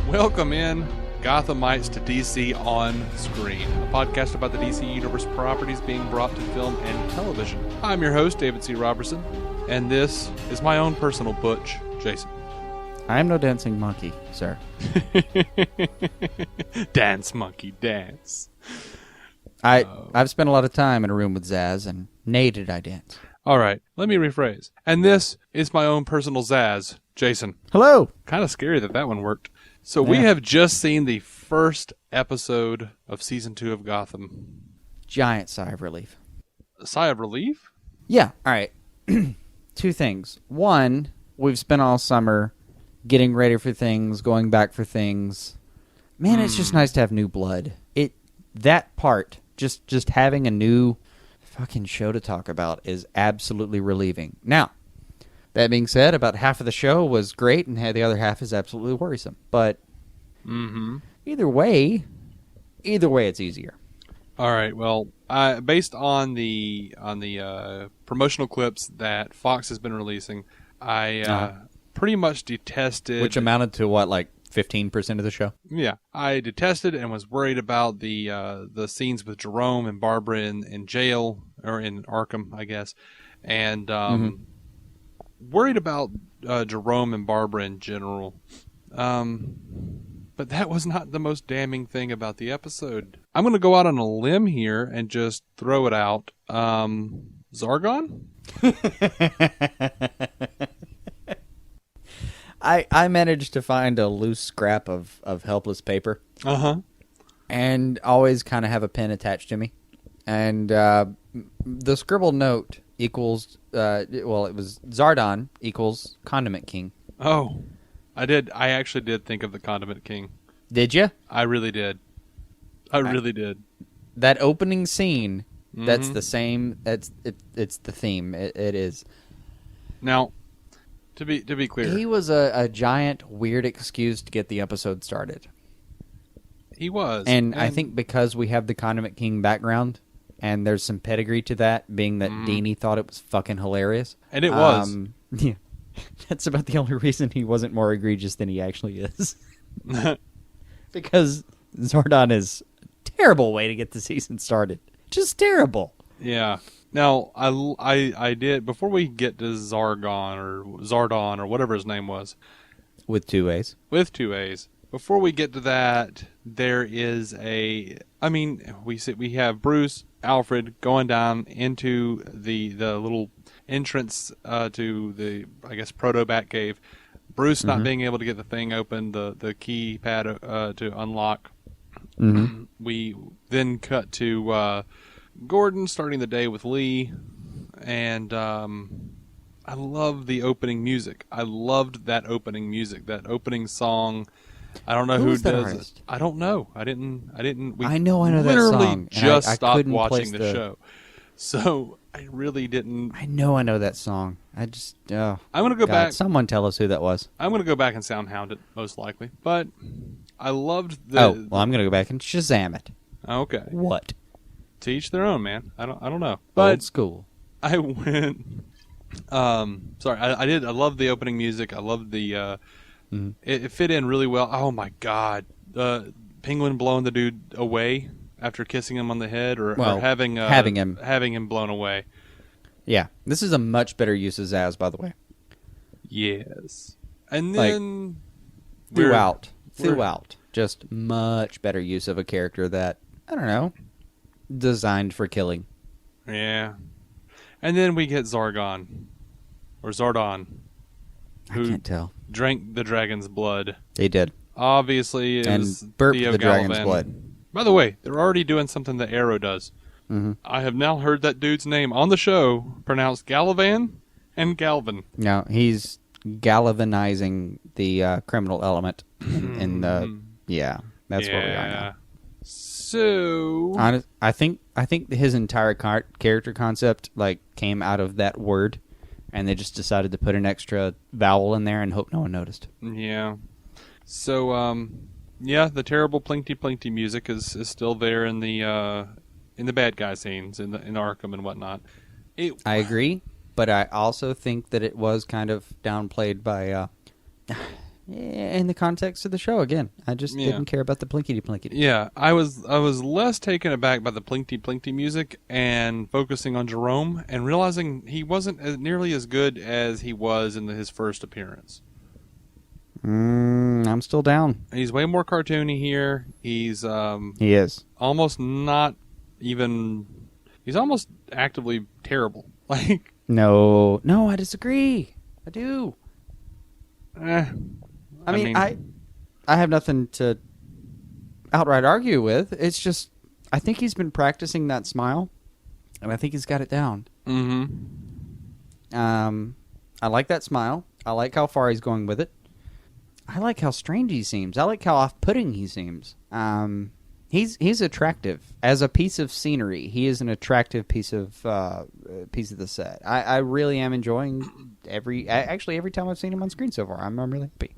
Welcome in, Gothamites, to DC On Screen, a podcast about the DC Universe properties being brought to film and television. I'm your host, David C. Robertson, and this is my own personal butch, Jason. I am no dancing monkey, sir. Dance, monkey, dance. I've spent a lot of time in a room with Zaz, and nay did I dance. All right, let me rephrase. And this is my own personal Zaz, Jason. Hello! Kind of scary that one worked. So we have just seen the first episode of Season 2 of Gotham. Giant sigh of relief. A sigh of relief? Yeah, all right. Two things. One, we've spent all summer getting ready for things, going back for things. Man, it's just nice to have new blood. That part, just having a new fucking show to talk about is absolutely relieving. Now, that being said, about half of the show was great, and the other half is absolutely worrisome. But either way, it's easier. All right. Well, based on the promotional clips that Fox has been releasing, I pretty much detested. Which amounted to what, like 15% of the show? Yeah, I detested and was worried about the scenes with Jerome and Barbara in jail, or in Arkham, I guess, and worried about Jerome and Barbara in general. But that was not the most damning thing about the episode. I'm going to go out on a limb here and just throw it out. Zaardon? I managed to find a loose scrap of helpless paper. And always kind of have a pen attached to me. And the scribbled note equals, it was Zaardon equals Condiment King. Oh, I actually did think of the Condiment King. Did you? I really did. I really did. That opening scene, that's the same. It's the theme. It is. Now, to be clear, he was a giant weird excuse to get the episode started. He was, and I think because we have the Condiment King background, and there's some pedigree to that, being that Deanie thought it was fucking hilarious, and it was. Yeah, that's about the only reason he wasn't more egregious than he actually is. Because Zaardon is a terrible way to get the season started. Just terrible. Yeah. Now, I did, before we get to Zaardon or whatever his name was. With two A's. With two A's. Before we get to that, there is we have Bruce, Alfred going down into the little entrance to the, I guess, proto-Batcave. Bruce not being able to get the thing open, the keypad to unlock. We then cut to Gordon starting the day with Lee, and I love the opening music. I loved that opening music, that opening song. I don't know who does it. I don't know. I didn't. I know that song. Literally just stopped watching the show, so I really didn't. I know that song. I'm gonna go back. Someone tell us who that was. I'm gonna go back and soundhound it, most likely. But I loved the. Oh, well, I'm gonna go back and Shazam it. Okay. What? To each their own, man. I don't know. But old school. I went. Sorry, I did. I loved the opening music. I loved the. It fit in really well. Oh my God, Penguin blowing the dude away after kissing him on the head, or having him blown away. Yeah, this is a much better use of Zaz, by the way. Yes, and then throughout, just much better use of a character that, I don't know, designed for killing. Yeah, and then we get Zaardon, who I can't tell. Drank the dragon's blood. He did. Obviously, it was burped Theo the Galavan. dragon's blood. By the way, they're already doing something that Arrow does. I have now heard that dude's name on the show pronounced Galavan and Galvin. No, he's galvanizing the criminal element in the. Yeah, that's where we are now. So I think his entire character concept came out of that word, and they just decided to put an extra vowel in there and hope no one noticed. Yeah. So the terrible plinky music is still there in the bad guy scenes in Arkham and whatnot. I agree, but I also think that it was kind of downplayed by in the context of the show, again, I just didn't care about the plinkety-plinkety. Yeah, I was less taken aback by the plinkety-plinkety music and focusing on Jerome and realizing he wasn't nearly as good as he was in his first appearance. I'm still down. He's way more cartoony here. He's he is almost not even. He's almost actively terrible. Like no, I disagree. I do. I mean, I have nothing to outright argue with. It's just I think he's been practicing that smile, and I think he's got it down. Mm-hmm. I like that smile. I like how far he's going with it. I like how strange he seems. I like how off-putting he seems. He's attractive as a piece of scenery. He is an attractive piece of the set. I really am enjoying every time I've seen him on screen so far. I'm really happy.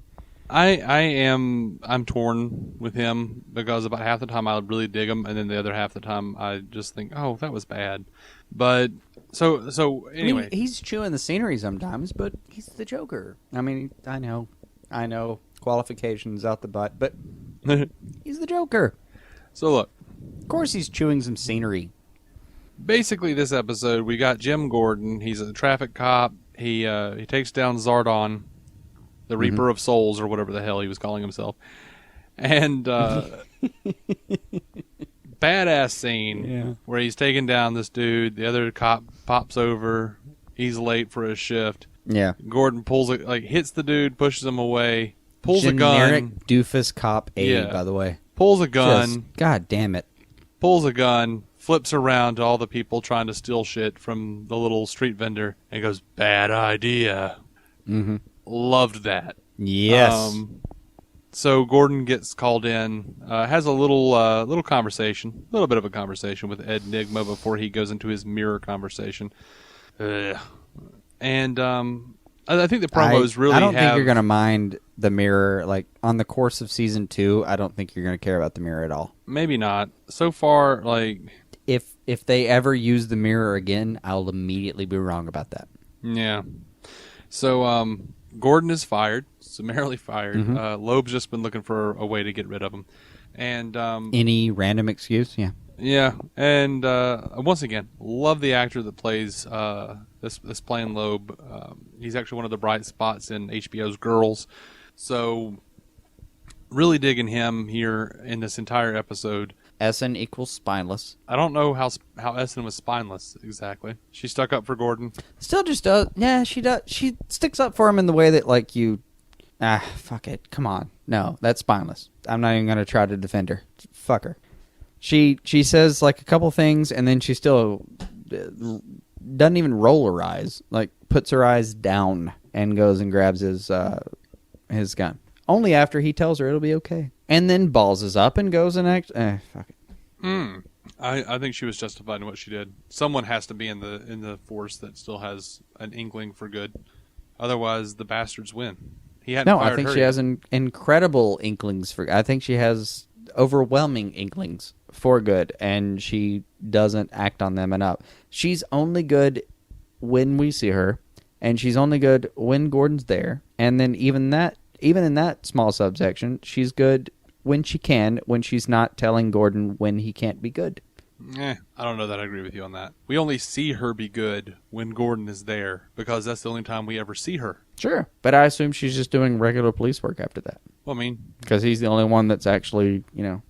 I'm torn with him because about half the time I really dig him, and then the other half the time I just think, oh, that was bad. But so anyway, I mean, he's chewing the scenery sometimes, but he's the Joker. I mean, I know qualifications out the butt, but he's the Joker. So look, of course he's chewing some scenery. Basically, this episode we got Jim Gordon. He's a traffic cop. He takes down Zaardon, the Reaper of Souls, or whatever the hell he was calling himself, and badass scene where he's taking down this dude. The other cop pops over. He's late for his shift. Yeah. Gordon hits the dude, pushes him away, pulls Generic a gun. Doofus cop A, by the way. Pulls a gun. God damn it. Pulls a gun, flips around to all the people trying to steal shit from the little street vendor, and goes, bad idea. Mm-hmm. Loved that. Yes. So Gordon gets called in, has a little conversation, a little bit of a conversation with Ed Nigma before he goes into his mirror conversation. And I think the promos really I don't think you're going to mind the mirror. Like, on the course of Season 2, I don't think you're going to care about the mirror at all. Maybe not. So far, like... If they ever use the mirror again, I'll immediately be wrong about that. Yeah. So, Gordon is fired, summarily fired. Mm-hmm. Loeb's just been looking for a way to get rid of him. And any random excuse? Yeah. Yeah, and once again, love the actor that plays this playing Loeb. He's actually one of the bright spots in HBO's Girls. So, really digging him here in this entire episode. Essen equals spineless. I don't know how Essen was spineless exactly. She stuck up for Gordon. Still just does. Yeah, she does. She sticks up for him in the way that, like, you... fuck it. Come on. No, that's spineless. I'm not even going to try to defend her. Fuck her. She says, like, a couple things, and then she still doesn't even roll her eyes. Like, puts her eyes down and goes and grabs his gun. Only after he tells her it'll be okay. And then balls up and goes and acts... fuck it. I think she was justified in what she did. Someone has to be in the force that still has an inkling for good. Otherwise, the bastards win. He hadn't fired her. No, I think she has incredible inklings for... I think she has overwhelming inklings for good, and she doesn't act on them enough. She's only good when we see her, and she's only good when Gordon's there. And then even in that small subsection, she's good when she can, when she's not telling Gordon when he can't be good. I don't know that I agree with you on that. We only see her be good when Gordon is there, because that's the only time we ever see her. Sure, but I assume she's just doing regular police work after that. Well, I mean... Because he's the only one that's actually,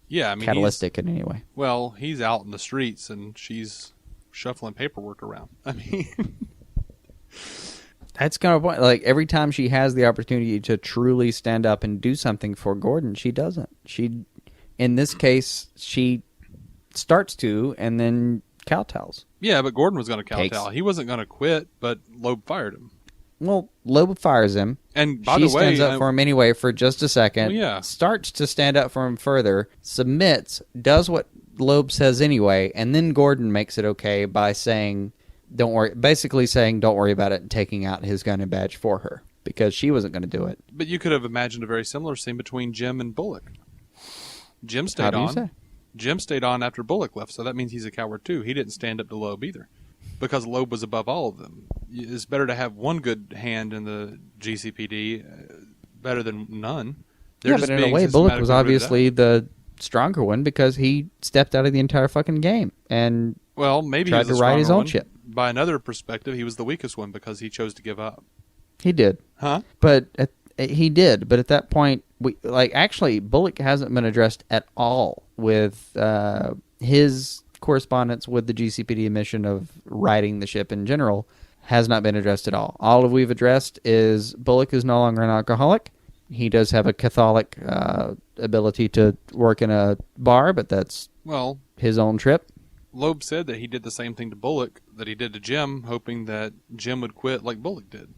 catalytic in any way. Well, he's out in the streets, and she's shuffling paperwork around. I mean... That's kind of point. Like, every time she has the opportunity to truly stand up and do something for Gordon, she doesn't. In this case, she starts to, and then kowtows. Yeah, but Gordon was going to kowtow. He wasn't going to quit, but Loeb fired him. Well, Loeb fires him. And by the way... She stands up for him anyway for just a second. Well, yeah. Starts to stand up for him further. Submits. Does what Loeb says anyway. And then Gordon makes it okay by saying... Don't worry. Basically saying, don't worry about it, and taking out his gun and badge for her, because she wasn't going to do it. But you could have imagined a very similar scene between Jim and Bullock. Jim stayed on. You say? Jim stayed on after Bullock left, so that means he's a coward too. He didn't stand up to Loeb either, because Loeb was above all of them. It's better to have one good hand in the GCPD better than none. They're Yeah, just but in a being way, Bullock was systematically obviously the stronger one because he stepped out of the entire fucking game and well, maybe tried he was to the ride his stronger own one. ship. By another perspective, he was the weakest one because he chose to give up. He did. Huh? But he did. But at that point, actually, Bullock hasn't been addressed at all with his correspondence with the GCPD mission of riding the ship in general has not been addressed at all. All we've addressed is Bullock is no longer an alcoholic. He does have a Catholic ability to work in a bar, but that's his own trip. Loeb said that he did the same thing to Bullock that he did to Jim, hoping that Jim would quit like Bullock did.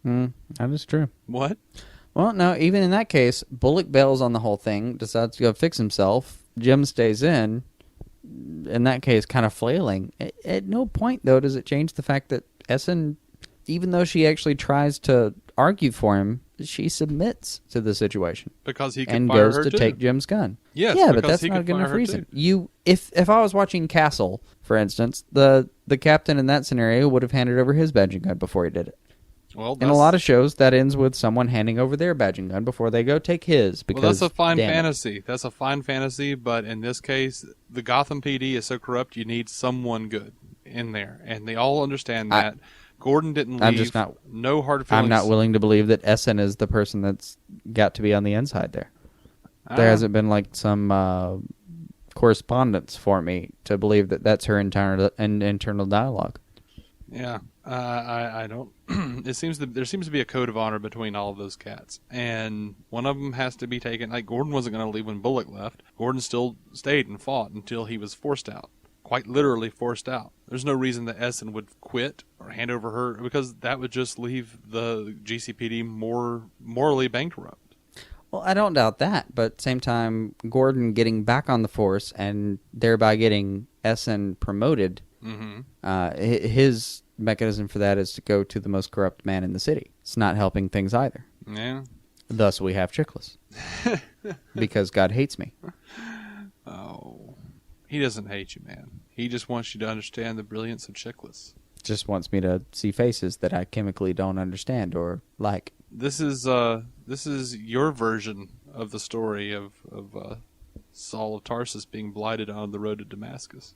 That is true. What? Well, no, even in that case, Bullock bails on the whole thing, decides to go fix himself. Jim stays in that case, kind of flailing. At no point, though, does it change the fact that Essen, even though she actually tries to argue for him, she submits to the situation. Because he can and fire goes her to too. take Jim's gun. Yes, yeah, but because that's he not a could good fire enough her reason. too. If I was watching Castle, for instance, the captain in that scenario would have handed over his badging gun before he did it. Well, in a lot of shows, that ends with someone handing over their badging gun before they go take his. Because, well, that's a fine damn it. fantasy. That's a fine fantasy, but in this case, the Gotham PD is so corrupt, you need someone good in there. And they all understand that. Gordon didn't leave. I'm just not, no hard feelings. I'm not willing to believe that Essen is the person that's got to be on the inside there. There hasn't been like some correspondence for me to believe that that's her internal dialogue. Yeah, I don't. There seems to be a code of honor between all of those cats, and one of them has to be taken. Like Gordon wasn't going to leave when Bullock left. Gordon still stayed and fought until he was forced out, quite literally forced out. There's no reason that Essen would quit or hand over her because that would just leave the GCPD more morally bankrupt. Well, I don't doubt that, but at the same time, Gordon getting back on the force and thereby getting Essen promoted. His mechanism for that is to go to the most corrupt man in the city. It's not helping things either. Yeah. Thus, we have Chickless. Because God hates me. Oh. He doesn't hate you, man. He just wants you to understand the brilliance of Chickless. Just wants me to see faces that I chemically don't understand or like. This is your version of the story of Saul of Tarsus being blighted on the road to Damascus.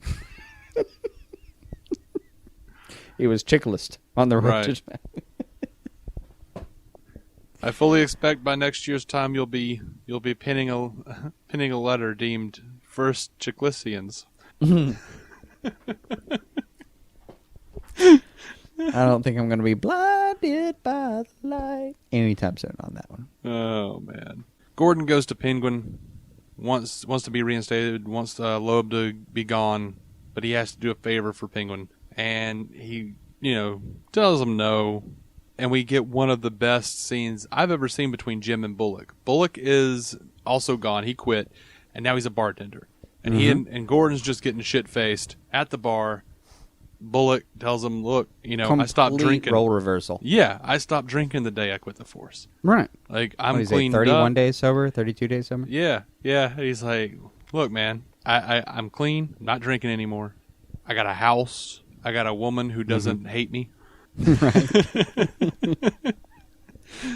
He was Chickless on the road to Damascus. I fully expect by next year's time you'll be penning a letter deemed First Chicklissians. I don't think I'm going to be blinded by the light anytime soon on that one. Oh man! Gordon goes to Penguin, wants to be reinstated, wants Loeb to be gone, but he has to do a favor for Penguin, and he tells him no. And we get one of the best scenes I've ever seen between Jim and Bullock. Bullock is also gone. He quit, and now he's a bartender. And he and Gordon's just getting shit-faced at the bar. Bullock tells him, look, I stopped drinking. Role reversal. Yeah, I stopped drinking the day I quit the force. Right. Like, I'm what is cleaned it, 31 up. days sober? 32 days sober? Yeah. He's like, look, man, I'm clean. I'm not drinking anymore. I got a house. I got a woman who doesn't hate me. Right.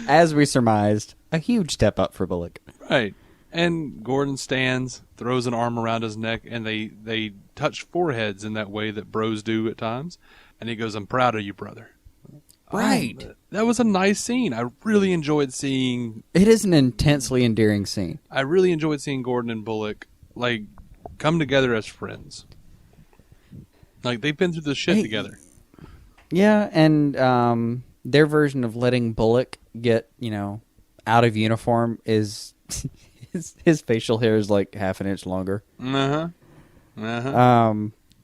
As we surmised, a huge step up for Bullock. Right. And Gordon stands, throws an arm around his neck, and they touch foreheads in that way that bros do at times. And he goes, I'm proud of you, brother. Right. That was a nice scene. I really enjoyed seeing... It is an intensely endearing scene. I really enjoyed seeing Gordon and Bullock, like, come together as friends. Like, they've been through this shit together. Yeah, and their version of letting Bullock get, out of uniform is... his facial hair is like half an inch longer.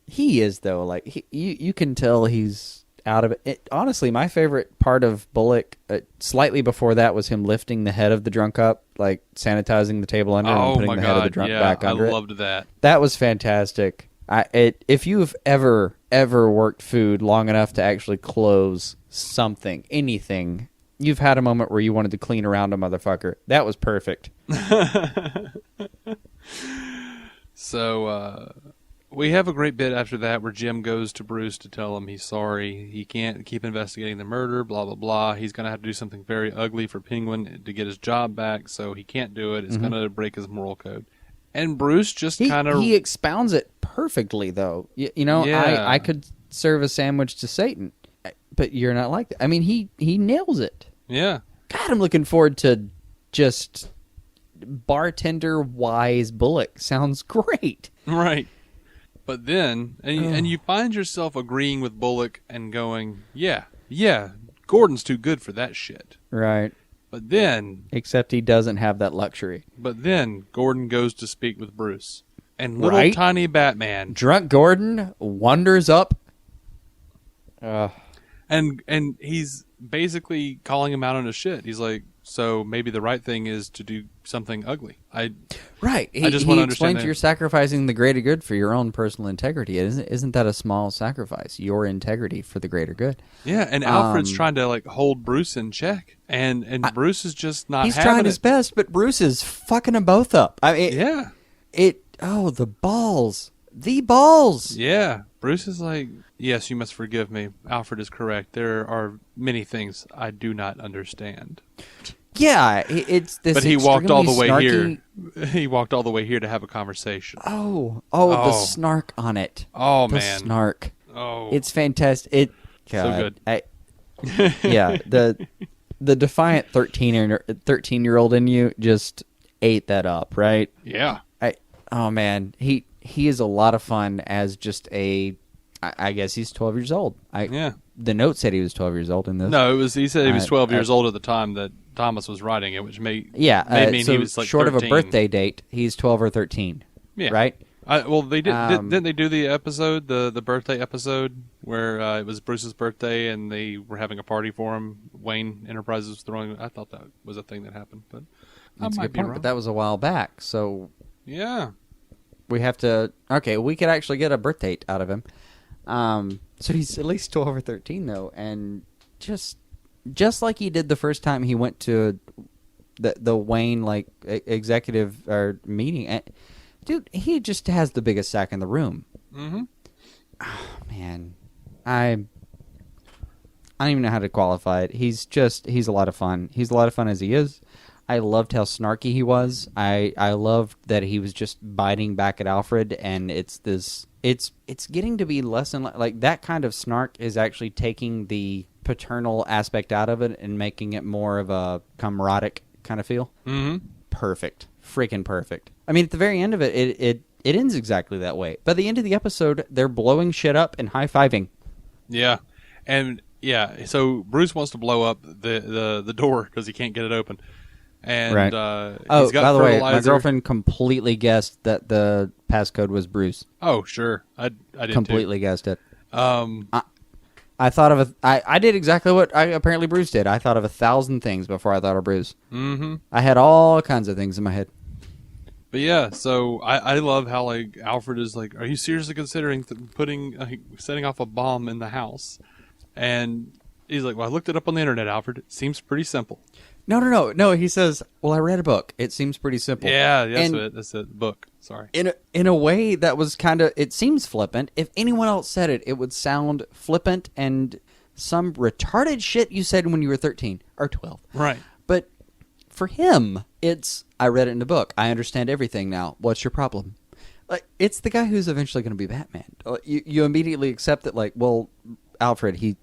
He is, though. Like, you can tell he's out of it. Honestly, my favorite part of Bullock, slightly before that, was him lifting the head of the drunk up, like sanitizing the table under and putting the head of the drunk back under it. I loved that. That was fantastic. If you've ever worked food long enough to actually close something, anything, you've had a moment where you wanted to clean around a motherfucker. That was perfect. So We have a great bit after that where Jim goes to Bruce to tell him he's sorry. He can't keep investigating the murder, blah, blah, blah. He's going to have to do something very ugly for Penguin to get his job back, so he can't do it. It's going to break his moral code. And Bruce just kind of... He expounds it perfectly, though. You know, Yeah. I could serve a sandwich to Satan, but you're not like that. I mean, he nails it. Yeah. God, I'm looking forward to just bartender-wise Bullock. Sounds great. Right. But then, and you find yourself agreeing with Bullock and going, yeah, Gordon's too good for that shit. Right. But then... Except he doesn't have that luxury. But then Gordon goes to speak with Bruce. And little tiny Batman... Drunk Gordon wanders up. And he's basically calling him out on his shit. He's like, so maybe the right thing is to do something ugly. Right. I just want to understand explains that. you're sacrificing the greater good for your own personal integrity. Isn't that a small sacrifice? Your integrity for the greater good. Yeah, and Alfred's trying to like hold Bruce in check. And Bruce is just not He's having trying his best, but Bruce is fucking them both up. I mean, Yeah. The balls. The balls. Yeah. Bruce is like, yes, you must forgive me. Alfred is correct. There are many things I do not understand. Yeah, it's this. But he walked all the way snarky... here. He walked all the way here to have a conversation. The snark on it. Oh, the man. snark. Oh. It's fantastic. So good. The defiant 13-year-old in you just ate that up, right? Yeah. Oh man, he is a lot of fun as just a. I guess he's 12 years old. The note said he was 12 years old in this. No, he said he was 12 years old at the time that Thomas was writing it, which may mean so he was like short 13. of a birthday date. He's 12 or 13. Yeah. Right. Well, they didn't they do the episode, the birthday episode, where it was Bruce's birthday and they were having a party for him. Wayne Enterprises was throwing. I thought that was a thing that happened, but That's I a might good be point, wrong. but that was a while back. So Yeah. we have to. Okay, we could actually get a birth date out of him. So he's at least 12 or 13 though, and just like he did the first time he went to the Wayne executive or meeting. Dude, he just has the biggest sack in the room. Mm-hmm. Oh, man, I don't even know how to qualify it. He's a lot of fun. He's a lot of fun as he is. I loved how snarky he was. I loved that he was just biting back at Alfred, and it's getting to be less and like that kind of snark is actually taking the paternal aspect out of it and making it more of a camaraderie kind of feel. Mm-hmm. Perfect. Freaking perfect. I mean, at the very end of it, it ends exactly that way. By the end of the episode, they're blowing shit up and high-fiving. Yeah. And yeah, so Bruce wants to blow up the door because he can't get it open. And right. He's got by the way, my fertilizer. girlfriend completely guessed that the passcode was Bruce. Oh, sure. I did completely guessed it. I thought of I did exactly what apparently Bruce did. I thought of 1,000 things before I thought of Bruce. Mm-hmm. I had all kinds of things in my head. But yeah, so I love how like Alfred is like, are you seriously considering setting off a bomb in the house? And he's like, well, I looked it up on the internet, Alfred. It seems pretty simple. No. He says, well, I read a book. It seems pretty simple. Yeah, that's a book. Sorry. In a way that was kind of, it seems flippant. If anyone else said it, it would sound flippant and some retarded shit you said when you were 13 or 12. Right. But for him, it's, I read it in a book. I understand everything now. What's your problem? Like, it's the guy who's eventually going to be Batman. You immediately accept that, like, well, Alfred, he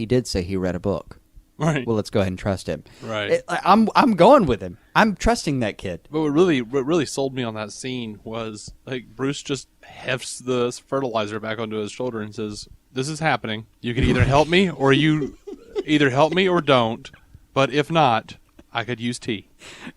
did say he read a book. Right. Well, let's go ahead and trust him. Right. I'm going with him. I'm trusting that kid. But what really sold me on that scene was like Bruce just hefts the fertilizer back onto his shoulder and says, "This is happening. You can either help me or don't. But if not, I could use tea."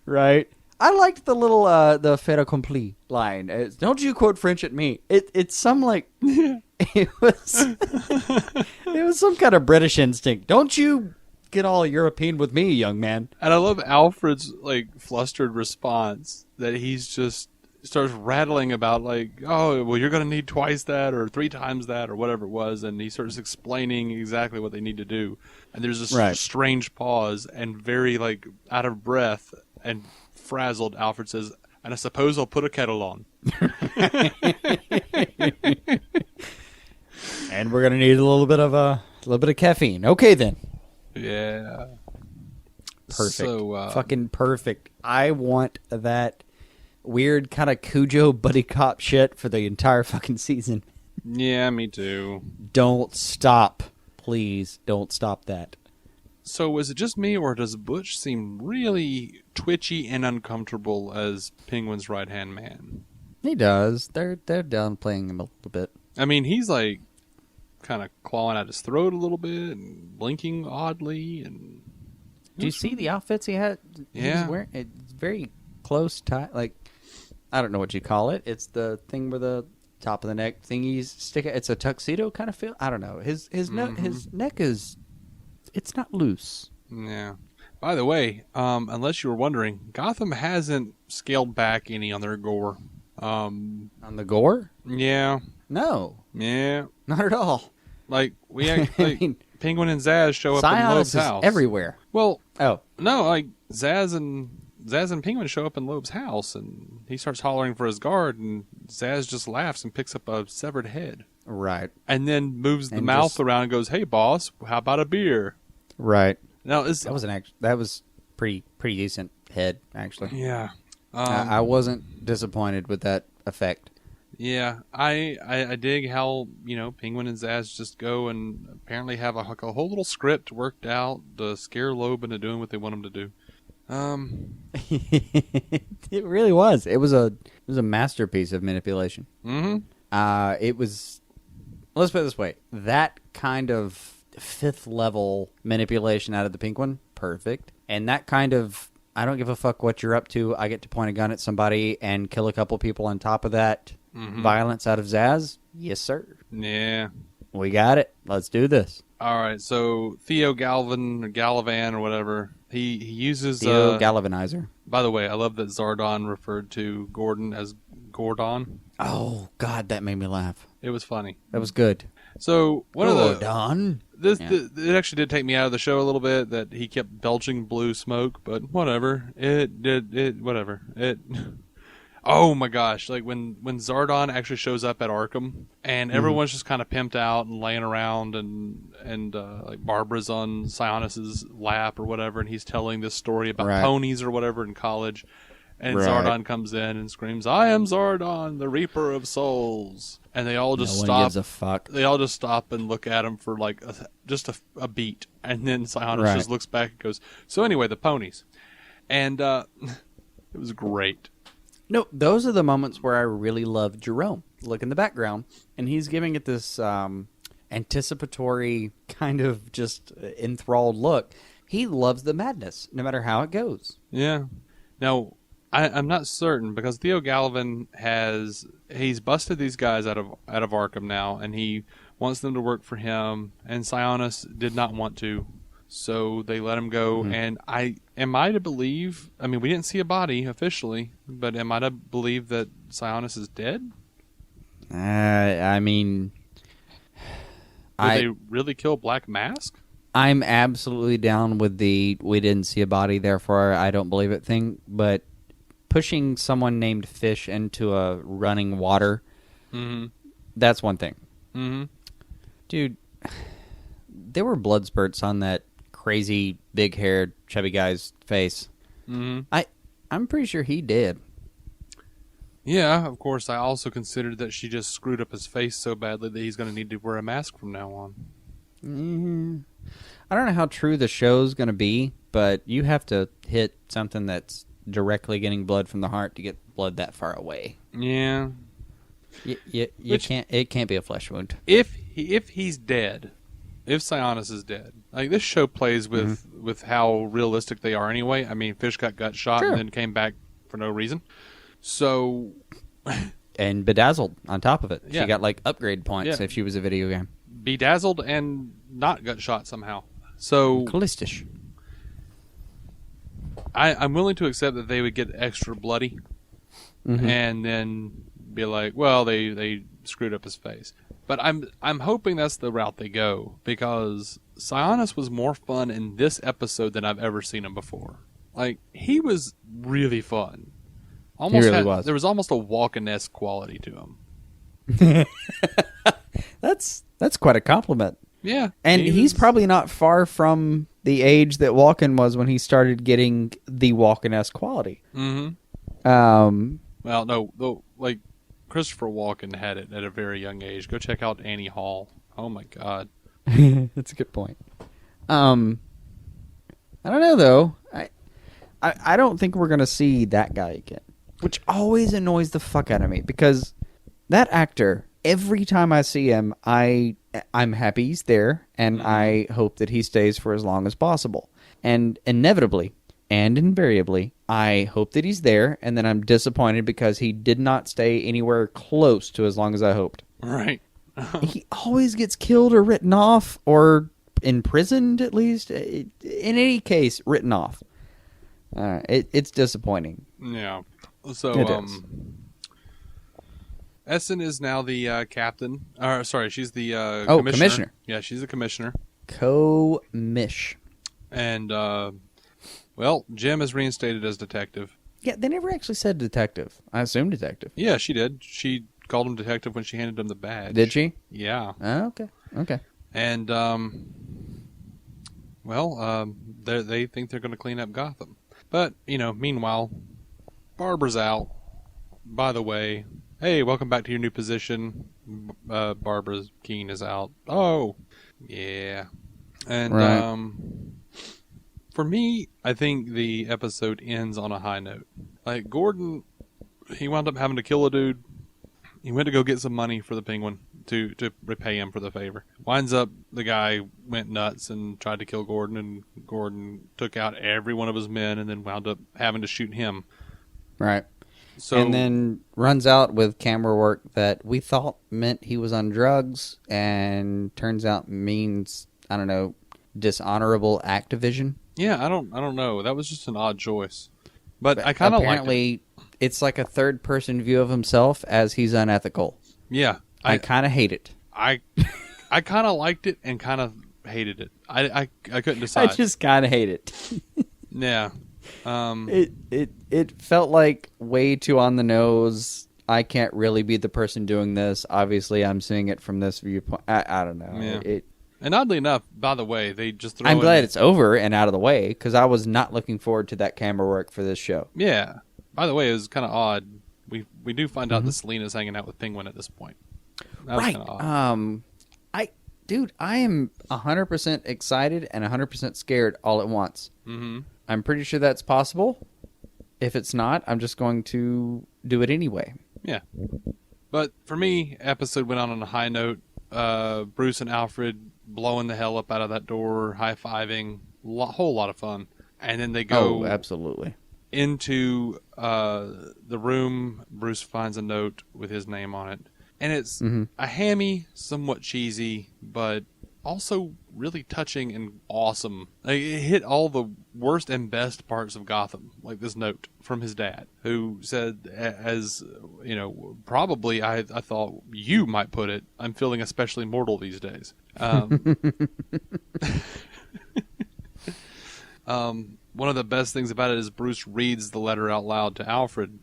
Right. I liked the little the fait accompli line. Don't you quote French at me. It's some like it was some kind of British instinct. Don't you get all European with me, young man. And I love Alfred's like flustered response that he's just starts rattling about like, oh, well, you're going to need twice that or 3 times that or whatever it was. And he starts explaining exactly what they need to do. And there's this strange pause and very like out of breath and frazzled. Alfred says, And I suppose I'll put a kettle on. And we're gonna need a little bit of caffeine. Okay then. Yeah. Perfect. So, fucking perfect. I want that weird kind of Cujo buddy cop shit for the entire fucking season. Yeah, me too. Don't stop. Please don't stop that. So is it just me, or does Butch seem really twitchy and uncomfortable as Penguin's right-hand man? He does. They're downplaying him a little bit. I mean, he's like kind of clawing at his throat a little bit and blinking oddly. And do you see the outfits he had? Yeah. He's wearing, it's very close tie. Like, I don't know what you call it. It's the thing where the top of the neck thingies stick. It's a tuxedo kind of feel. I don't know. His neck is. It's not loose. Yeah. By the way, unless you were wondering, Gotham hasn't scaled back any on their gore. On the gore? Yeah. No. Yeah. Not at all. Like Penguin and Zaz show up in Loeb's house everywhere. Well, no, like Zaz and Penguin show up in Loeb's house, and he starts hollering for his guard, and Zaz just laughs and picks up a severed head. Right. And then moves the mouth around and goes, "Hey, boss, how about a beer?" Right. Now that was pretty decent head, actually. Yeah. I wasn't disappointed with that effect. Yeah, I dig how, Penguin and Zaz just go and apparently have a whole little script worked out to scare Loeb into doing what they want him to do. It really was. It was a masterpiece of manipulation. Mm-hmm. It was. Let's put it this way: that kind of fifth level manipulation out of the Penguin, perfect, and that kind of I don't give a fuck what you're up to. I get to point a gun at somebody and kill a couple people on top of that. Mm-hmm. Violence out of Zaz, yes sir. Yeah, we got it. Let's do this. All right, so Theo Galavan or whatever, he uses Theo Galavanizer. By the way, I love that Zaardon referred to Gordon as Gordon. Oh God, that made me laugh. It was funny. That was good. So Gordon. It actually did take me out of the show a little bit that he kept belching blue smoke, but whatever. Whatever. Oh my gosh! Like when Zaardon actually shows up at Arkham, and everyone's just kind of pimped out and laying around, and like Barbara's on Sionis's lap or whatever, and he's telling this story about ponies or whatever in college, and Zaardon comes in and screams, "I am Zaardon, the Reaper of Souls," and they all just stop. No one gives a fuck. They all just stop and look at him for like just a beat, and then Sionis just looks back and goes, "So anyway, the ponies," and it was great. No, those are the moments where I really love Jerome. Look in the background, and he's giving it this anticipatory kind of just enthralled look. He loves the madness, no matter how it goes. Yeah. Now, I'm not certain because Theo Galavan he's busted these guys out of Arkham now, and he wants them to work for him. And Sionis did not want to, so they let him go. Mm-hmm. And am I to believe? I mean, we didn't see a body officially, but am I to believe that Sionis is dead? I mean, did they really kill Black Mask? I'm absolutely down with the "we didn't see a body, therefore I don't believe it" thing, but pushing someone named Fish into a running water, that's one thing. Mm-hmm. Dude, there were blood spurts on that crazy, big-haired, chubby guy's face. Mm-hmm. I'm pretty sure he did. Yeah, of course. I also considered that she just screwed up his face so badly that he's going to need to wear a mask from now on. Mm-hmm. I don't know how true the show's going to be, but you have to hit something that's directly getting blood from the heart to get blood that far away. Yeah. You can't. It can't be a flesh wound. If he's dead, if Sionis is dead, like this show plays with how realistic they are anyway. I mean, Fish got shot and then came back for no reason. So. And bedazzled on top of it. Yeah. She got like upgrade points if she was a video game. Bedazzled and not got shot somehow. So. Callistish. I'm willing to accept that they would get extra bloody, and then be like, well, they screwed up his face. But I'm hoping that's the route they go, because Sionis was more fun in this episode than I've ever seen him before. Like, he was really fun. Almost He really was. There was almost a Walken-esque quality to him. That's quite a compliment. Yeah. And he's probably not far from the age that Walken was when he started getting the Walken-esque quality. Mm-hmm. Well, no, though, like Christopher Walken had it at a very young age. Go check out Annie Hall. Oh my God. That's a good point. I don't know though. I don't think we're gonna see that guy again, which always annoys the fuck out of me because that actor. Every time I see him, I'm happy he's there, and I hope that he stays for as long as possible. And inevitably and invariably, I hope that he's there, and then I'm disappointed because he did not stay anywhere close to as long as I hoped. Right. He always gets killed or written off, or imprisoned at least. In any case, written off. It's disappointing. Yeah. So, It is. Essen is now the captain. Sorry, she's the commissioner. Yeah, she's the commissioner. Co-mish. And, well, Jim is reinstated as detective. Yeah, they never actually said detective. I assume detective. Yeah, she did. She called him detective when she handed him the badge. Did she? Yeah. Oh, okay. And, they think they're going to clean up Gotham. But, meanwhile, Barbara's out. By the way, hey, welcome back to your new position. Barbara Keene is out. Oh, yeah. And, right. For me, I think the episode ends on a high note. Like, Gordon, he wound up having to kill a dude. He went to go get some money for the Penguin to repay him for the favor. Winds up, the guy went nuts and tried to kill Gordon, and Gordon took out every one of his men and then wound up having to shoot him. Right. So, and then runs out with camera work that we thought meant he was on drugs, and turns out means, I don't know, dishonorable activision. Yeah, I don't know. That was just an odd choice. But I kind of liked it. Apparently, it's like a third-person view of himself as he's unethical. Yeah. I kind of hate it. I kind of liked it and kind of hated it. I couldn't decide. I just kind of hate it. Yeah. It felt like way too on the nose. I can't really be the person doing this. Obviously, I'm seeing it from this viewpoint. I don't know. Yeah. And oddly enough, by the way, they just throw I'm glad it's over and out of the way, because I was not looking forward to that camera work for this show. Yeah. By the way, it was kind of odd. We do find out that Selina's hanging out with Penguin at this point. That was right. kind of odd. I am 100% excited and 100% scared all at once. Mm-hmm. I'm pretty sure that's possible. If it's not, I'm just going to do it anyway. Yeah. But for me, episode went on a high note. Bruce and Alfred blowing the hell up out of that door, high-fiving, whole lot of fun. And then they go absolutely into the room. Bruce finds a note with his name on it. And it's a hammy, somewhat cheesy, but also really touching and awesome. Like, it hit all the worst and best parts of Gotham, like this note from his dad, who said, as probably I thought you might put it, I'm feeling especially mortal these days. One of the best things about it is Bruce reads the letter out loud to Alfred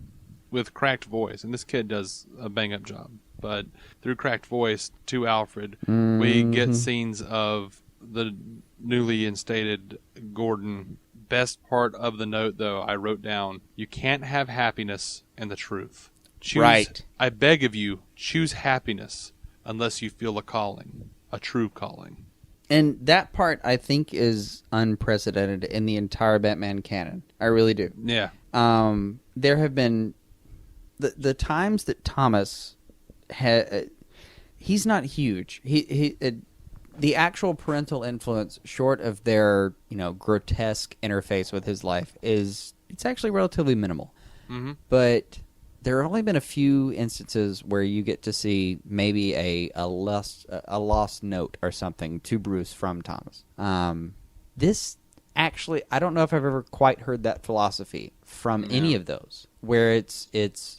with cracked voice, and this kid does a bang-up job. But through cracked voice to Alfred, we get scenes of the newly instated Gordon. Best part of the note, though, I wrote down, you can't have happiness and the truth. Right. I beg of you, choose happiness unless you feel a calling, a true calling. And that part, I think, is unprecedented in the entire Batman canon. I really do. Yeah. There have been the times that Thomas he's not huge. The actual parental influence, short of their grotesque interface with his life, it's actually relatively minimal. Mm-hmm. But there have only been a few instances where you get to see maybe a lost note or something to Bruce from Thomas. This actually, I don't know if I've ever quite heard that philosophy from any of those. Where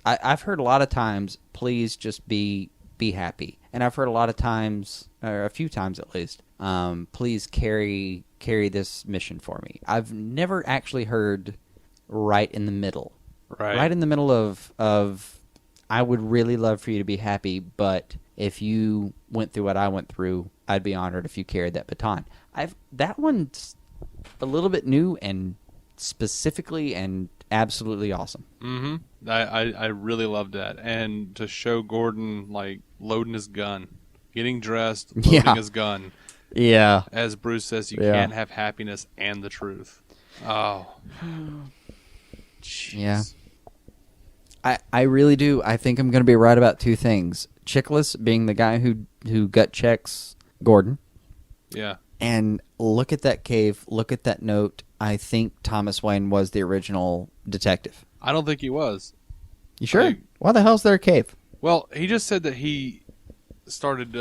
I've heard a lot of times, please just be happy, and I've heard a lot of times, or a few times at least, please carry this mission for me. I've never actually heard right in the middle. Right in the middle of I would really love for you to be happy, but if you went through what I went through, I'd be honored if you carried that baton. That one's a little bit new and specifically and absolutely awesome. Mm-hmm. I really loved that. And to show Gordon, like, loading his gun, getting dressed, loading his gun. Yeah. As Bruce says, you can't have happiness and the truth. Oh. Jeez. Yeah. I really do. I think I'm going to be right about two things. Chickless being the guy who gut checks Gordon. Yeah. And look at that cave. Look at that note. I think Thomas Wayne was the original detective. I don't think he was. You sure? Why the hell's there a cave? Well, he just said that he started,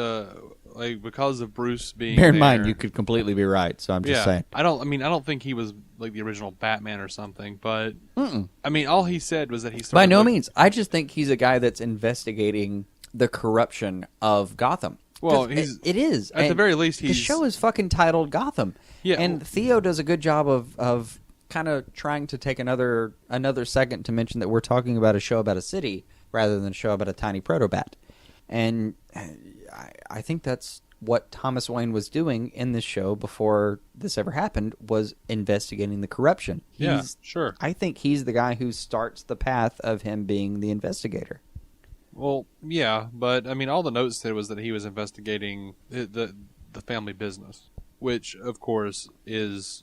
because of Bruce being Bear in there. mind, you could completely be right, so I'm just saying. I don't think he was, like, the original Batman or something, but, I mean, all he said was that he started... By no means. I just think he's a guy that's investigating the corruption of Gotham. Well, it is. At the very least, the show is fucking titled Gotham. Yeah. And Theo does a good job of kind of trying to take another second to mention that we're talking about a show about a city rather than a show about a tiny proto-bat. And I think that's what Thomas Wayne was doing in this show before this ever happened, was investigating the corruption. Sure. I think he's the guy who starts the path of him being the investigator. Well, yeah, but, I mean, all the notes said was that he was investigating the family business, which, of course, is,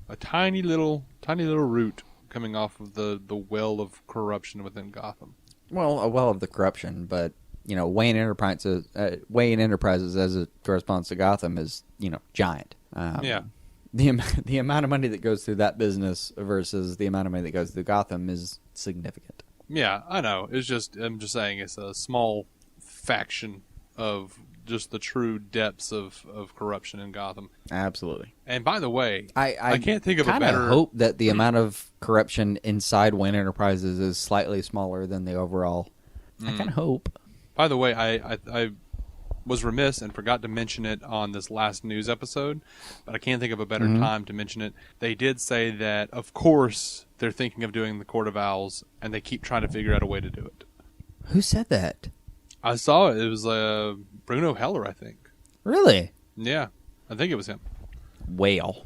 a tiny little root coming off of the well of corruption within Gotham. Well, a well of the corruption, but, Wayne Enterprises as it corresponds to Gotham is, giant. The amount of money that goes through that business versus the amount of money that goes through Gotham is significant. Yeah, I know. I'm just saying it's a small faction of just the true depths of corruption in Gotham. Absolutely. And by the way, I can't think of a better... I kind of hope that the amount of corruption inside Wayne Enterprises is slightly smaller than the overall. I kind of hope. By the way, I was remiss and forgot to mention it on this last news episode, but I can't think of a better time to mention it. They did say that, of course, they're thinking of doing the Court of Owls, and they keep trying to figure out a way to do it. Who said that? I saw it. It was Bruno Heller, I think. Really? Yeah, I think it was him. Whale.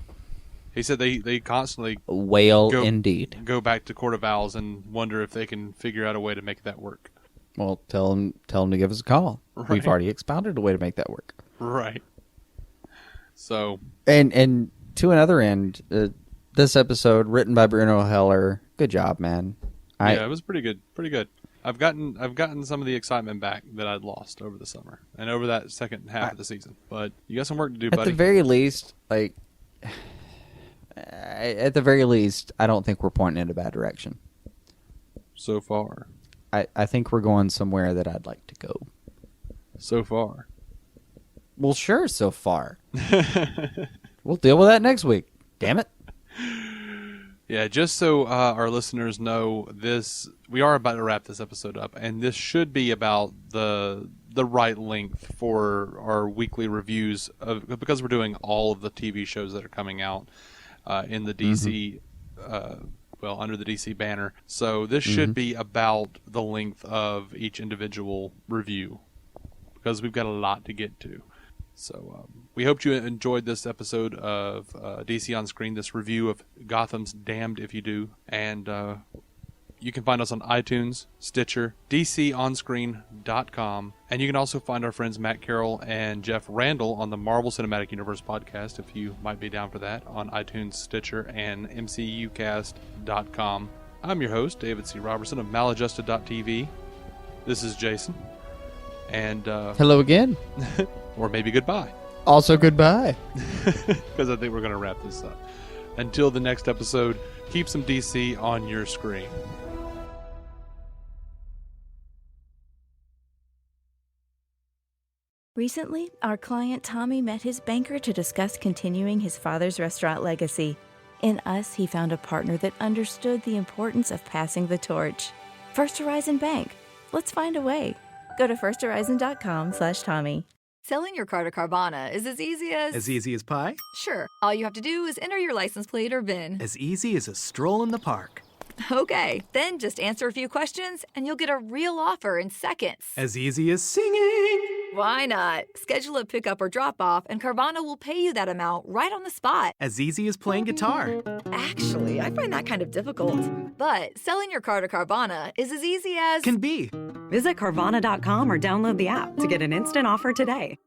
He said they constantly indeed go back to Court of Owls and wonder if they can figure out a way to make that work. Well, tell him to give us a call. Right. We've already expounded a way to make that work. Right. So. And to another end, this episode written by Bruno Heller. Good job, man. Yeah, it was pretty good. Pretty good. I've gotten some of the excitement back that I'd lost over the summer and over that second half of the season. But you got some work to do, buddy. At the very least, I don't think we're pointing in a bad direction. So far. I think we're going somewhere that I'd like to go. So far. Well, sure, so far. We'll deal with that next week. Damn it. Yeah, just so our listeners know, we are about to wrap this episode up, and this should be about the right length for our weekly reviews because we're doing all of the TV shows that are coming out in the DC under the DC banner. So this should be about the length of each individual review because we've got a lot to get to. So we hope you enjoyed this episode of DC On Screen, this review of Gotham's Damned If You Do. And you can find us on iTunes, Stitcher, DCOnScreen.com. And you can also find our friends Matt Carroll and Jeff Randall on the Marvel Cinematic Universe podcast, if you might be down for that, on iTunes, Stitcher, and MCUcast.com. I'm your host, David C. Robertson of Maladjusted.tv. This is Jason. And hello again. Or maybe goodbye. Also goodbye. Because I think we're going to wrap this up. Until the next episode, keep some DC on your screen. Recently, our client Tommy met his banker to discuss continuing his father's restaurant legacy. In us, he found a partner that understood the importance of passing the torch. First Horizon Bank. Let's find a way. Go to firsthorizon.com/Tommy. Selling your car to Carvana is as easy as... As easy as pie? Sure. All you have to do is enter your license plate or VIN. As easy as a stroll in the park. Okay, then just answer a few questions and you'll get a real offer in seconds. As easy as singing. Why not? Schedule a pickup or drop off and Carvana will pay you that amount right on the spot. As easy as playing guitar. Actually, I find that kind of difficult. But selling your car to Carvana is as easy as... Can be. Visit Carvana.com or download the app to get an instant offer today.